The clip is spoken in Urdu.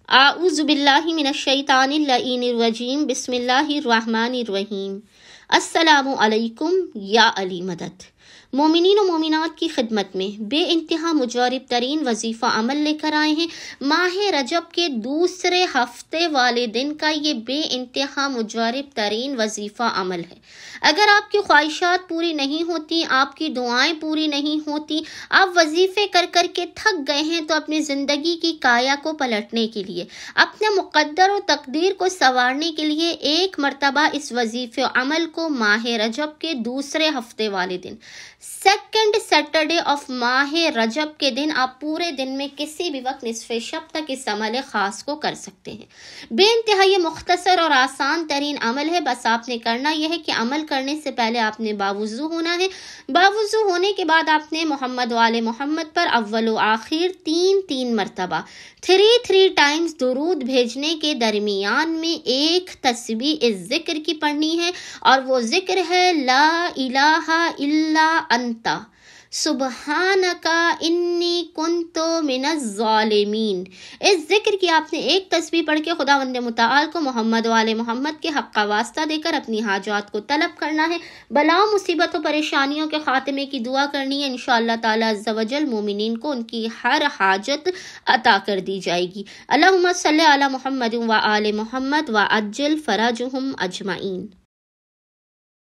اعوذ باللہ من الشیطان اللعین الرجیم، بسم اللہ الرحمن الرحیم۔ السلام علیکم یا علی مدد۔ مومنین و مومنات کی خدمت میں بے انتہا مجرب ترین وظیفہ عمل لے کر آئے ہیں۔ ماہ رجب کے دوسرے ہفتے والے دن کا یہ بے انتہا مجرب ترین وظیفہ عمل ہے۔ اگر آپ کی خواہشات پوری نہیں ہوتی، آپ کی دعائیں پوری نہیں ہوتی، آپ وظیفے کر کر کے تھک گئے ہیں، تو اپنی زندگی کی کایا کو پلٹنے کے لیے، اپنے مقدر و تقدیر کو سنوارنے کے لیے ایک مرتبہ اس وظیفے عمل کو ماہ رجب کے دوسرے ہفتے والے دن، سیکنڈ سیٹرڈے آف ماہ رجب کے دن، آپ پورے دن میں کسی بھی وقت نصف شب تک اس عمل خاص کو کر سکتے ہیں۔ بے انتہا یہ مختصر اور آسان ترین عمل ہے۔ بس آپ نے کرنا یہ ہے کہ عمل کرنے سے پہلے آپ نے باوضو ہونا ہے۔ باوضو ہونے کے بعد آپ نے محمد و آل محمد پر اول و آخر 3 مرتبہ 3 ٹائمز درود بھیجنے کے درمیان میں ایک تسبیح اس ذکر کی پڑھنی ہے، اور وہ ذکر ہے لا الہ الا انت سبحانک انی کنت من الظالمین۔ اس ذکر کی آپ نے ایک تسبیح پڑھ کے خداوند متعال کو محمد و آل محمد کے حق کا واسطہ دے کر اپنی حاجات کو طلب کرنا ہے، بلا مصیبت و پریشانیوں کے خاتمے کی دعا کرنی ہے۔ انشاءاللہ تعالی عز و جل مومنین کو ان کی ہر حاجت عطا کر دی جائے گی۔ اللہم صلی علی محمد و آل محمد و عجل فرجہم اجمعین۔